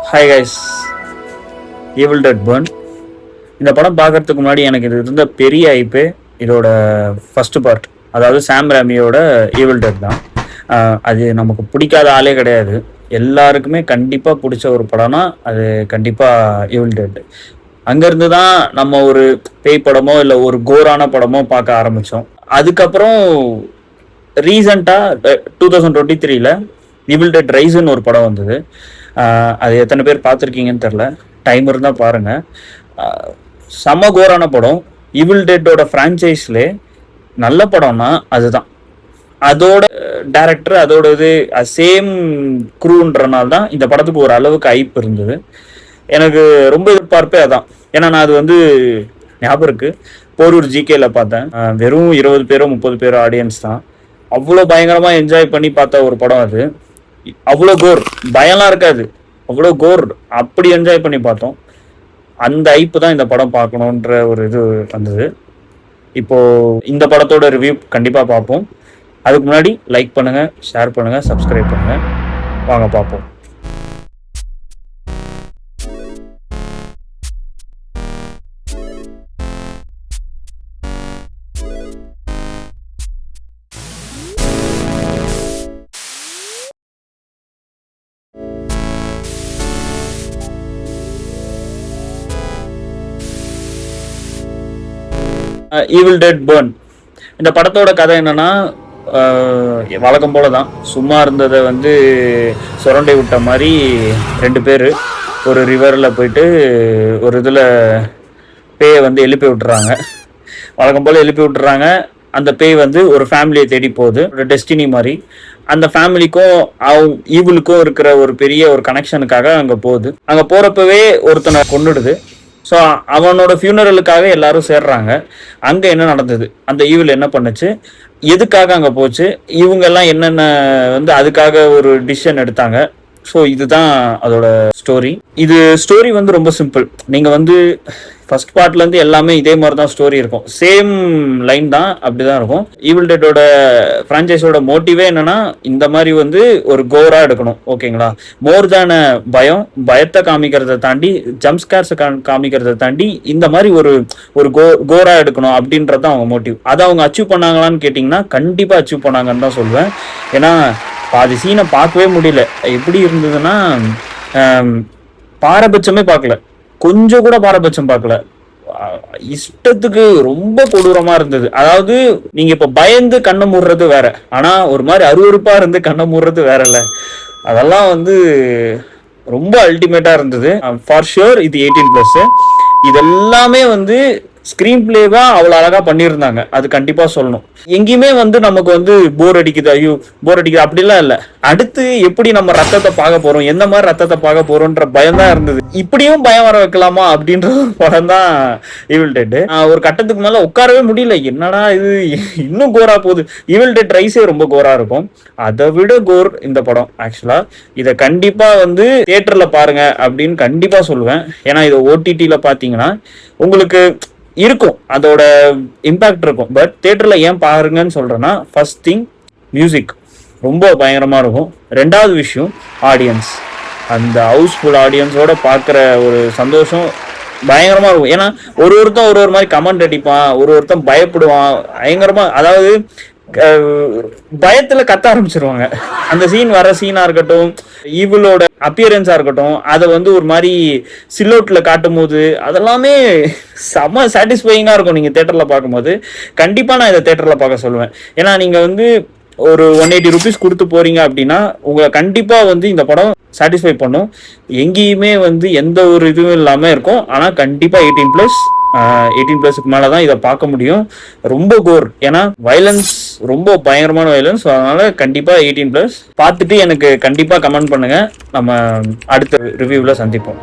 Hi guys, Evil Dead Burn. இந்த படம் பார்க்கறதுக்கு முன்னாடி எனக்கு இது இருந்த பெரிய ஐப்பு இதோட ஃபர்ஸ்ட் பார்ட், அதாவது சாம் ராமியோட ஈவில் டெட் தான். அது நமக்கு பிடிக்காத ஆளே கிடையாது. எல்லாருக்குமே கண்டிப்பாக பிடிச்ச ஒரு படம்னா அது கண்டிப்பாக ஈவில் டெட். அங்கேருந்து தான் நம்ம ஒரு பேய் படமோ இல்லை ஒரு கோரான படமோ பார்க்க ஆரம்பித்தோம். அதுக்கப்புறம் ரீசண்டாக 2023 ஈவில் டெட் ரைஸ்ன்னு ஒரு படம் வந்தது. அது எத்தனை பேர் பார்த்துருக்கீங்கன்னு தெரில, டைம் இருந்தால் பாருங்கள். செம கோரான படம். ஈவில் டெட்டோட ஃப்ரான்ச்சைஸ்லே நல்ல படம்னா அதுதான். அதோட டேரக்டர் அதோட இது சேம் க்ரூன்றனால தான் இந்த படத்துக்கு ஒரு அளவுக்கு ஐப் இருந்தது. எனக்கு ரொம்ப எதிர்பார்ப்பே அதான். ஏன்னா நான் அது ஞாபகம் இருக்கு, போரூர் ஜிகேல பார்த்தேன். வெறும் 20 பேரோ 30 பேரோ ஆடியன்ஸ் தான். அவ்வளோ பயங்கரமாக என்ஜாய் பண்ணி பார்த்த ஒரு படம் அது. அவ்வளோ கோர், பயம்லாம் இருக்காது, அவ்வளோ கோர், அப்படி என்ஜாய் பண்ணி பார்த்தோம். அந்த ஐப்பு தான் இந்த படம் பார்க்கணுன்ற ஒரு இது வந்தது. இப்போ இந்த படத்தோட ரிவ்யூ கண்டிப்பாக பார்ப்போம். அதுக்கு முன்னாடி லைக் பண்ணுங்கள், ஷேர் பண்ணுங்கள், சப்ஸ்கிரைப் பண்ணுங்கள். வாங்க பார்ப்போம். Evil Dead Burn. இந்த படத்தோட கதை என்னன்னா, வழக்கம் போல தான், சும்மா இருந்ததை சுரண்டை விட்ட மாதிரி 2 பேர் ஒரு ரிவரில் போயிட்டு ஒரு இதில் பேயை எழுப்பி விட்டுறாங்க. வழக்கம் போல் எழுப்பி விட்டுறாங்க. அந்த பேய் ஒரு ஃபேமிலியை தேடி போகுது, ஒரு டெஸ்டினி மாதிரி. அந்த ஃபேமிலிக்கும் ஈவிலுக்கும் இருக்கிற ஒரு பெரிய ஒரு கனெக்ஷனுக்காக அங்கே போகுது. அங்கே போகிறப்பவே ஒருத்தனை கொன்னுடுது. ஸோ அவனோட ஃபியூனரலுக்காக எல்லாரும் சேர்றாங்க. அங்கே என்ன நடந்தது, அந்த ஈவில் என்ன பண்ணுச்சு, எதுக்காக அங்கே போச்சு, இவங்கெல்லாம் என்னென்ன அதுக்காக ஒரு டிசிஷன் எடுத்தாங்க. ஸோ இதுதான் அதோட ஸ்டோரி. இது ஸ்டோரி ரொம்ப சிம்பிள். நீங்கள் ஃபர்ஸ்ட் பார்ட்லேருந்து எல்லாமே இதே மாதிரி தான் ஸ்டோரி இருக்கும். சேம் லைன் தான், அப்படி தான் இருக்கும். ஈவில் டெட்டோட ஃப்ரான்ச்சைஸோட மோட்டிவே என்னன்னா, இந்த மாதிரி ஒரு கோரா எடுக்கணும், ஓகேங்களா. மோர் தேன் பயத்தை காமிக்கிறத தாண்டி, ஜம்ப்ஸ்கேர்ஸை காமிக்கிறத தாண்டி இந்த மாதிரி ஒரு கோரா எடுக்கணும் அப்படின்றது தான் அவங்க மோட்டிவ். அதை அவங்க அச்சீவ் பண்ணாங்களான்னு கேட்டிங்கன்னா கண்டிப்பாக அச்சீவ் பண்ணாங்கன்னு தான் சொல்லுவேன். ஏன்னா பாதி சீனை பார்க்கவே முடியல. எப்படி இருந்ததுன்னா, பாரபட்சமே பார்க்கல, கொஞ்சம் கூட பாரபட்சம் பார்க்கல. இஷ்டத்துக்கு ரொம்ப கொடூரமா இருந்தது. அதாவது நீங்க இப்ப பயந்து கண்ணை மூடுறது வேற, ஆனா ஒரு மாதிரி அருவருப்பா இருந்து கண்ணை மூடுறது வேற இல்ல. அதெல்லாம் ரொம்ப அல்டிமேட்டா இருந்தது. ஃபார் ஷுர் இது 18+. இதெல்லாமே ஸ்கிரீன் பிளேவா அவ்வளோ அழகா பண்ணியிருந்தாங்க, அது கண்டிப்பா சொல்லணும். எங்கேயுமே நமக்கு போர் அடிக்குது, ஐயோ போர் அடிக்குது அப்படிலாம் இல்லை. அடுத்து எப்படி நம்ம ரத்தத்தை பார்க்க போறோம், எந்த மாதிரி ரத்தத்தை பார்க்க போறோம்ன்ற பயம் தான் இருந்தது. இப்படியும் பயம் வர வைக்கலாமா அப்படின்ற ஒரு படம் தான் ஈவில் டெட். ஒரு கட்டத்துக்கு மேல உட்காரவே முடியல, என்னடா இது இன்னும் கோரா போகுது. ஈவில் டெட் ரைஸே ரொம்ப கோரா இருக்கும், அதை விட கோர் இந்த படம். ஆக்சுவலா இதை கண்டிப்பா தியேட்டர்ல பாருங்க அப்படின்னு கண்டிப்பா சொல்லுவேன். ஏன்னா இதை ஓடிடியில பாத்தீங்கன்னா உங்களுக்கு இருக்கும், அதோட இம்பாக்ட் இருக்கும். பட் தியேட்டர்ல ஏன் பாருங்கன்னு சொல்றேன்னா, ஃபர்ஸ்ட் திங் மியூசிக் ரொம்ப பயங்கரமா இருக்கும். 2வது விஷயம் ஆடியன்ஸ். அந்த ஹவுஸ்ஃபுல் ஆடியன்ஸோட பார்க்குற ஒரு சந்தோஷம் பயங்கரமா இருக்கும். ஏன்னா ஒருத்தன் ஒரு மாதிரி கமெண்ட் அடிப்பான், ஒருத்தன் பயப்படுவான் பயங்கரமா. அதாவது பயத்துல கத்த ஆரம்பிச்சிருவாங்க. அந்த சீனா இருக்கட்டும், ஈவிலோட அப்பியரன்ஸா இருக்கட்டும், அதை ஒரு மாதிரி சில்லோட்ல காட்டும் போது அதெல்லாமே செம சாட்டிஸ்ஃபைங்கா இருக்கும். நீங்க தியேட்டர்ல பார்க்கும்போது கண்டிப்பா நான் இதை தியேட்டர்ல பார்க்க சொல்லுவேன். ஏன்னா நீங்க ஒரு 180 rupees கொடுத்து போறீங்க அப்படின்னா உங்களை கண்டிப்பா இந்த படம் சாட்டிஸ்ஃபை பண்ணும். எங்கேயுமே எந்த ஒரு இதுவும் இல்லாம இருக்கும். ஆனா கண்டிப்பா 18+க்கு மேலதான் இதை பார்க்க முடியும். ரொம்ப கோர், ஏன்னா வயலன்ஸ் ரொம்ப பயங்கரமான வயலன்ஸ். அதனால கண்டிப்பா 18+. பார்த்துட்டு எனக்கு கண்டிப்பா கமெண்ட் பண்ணுங்க. நம்ம அடுத்த ரிவ்யூவில் சந்திப்போம்.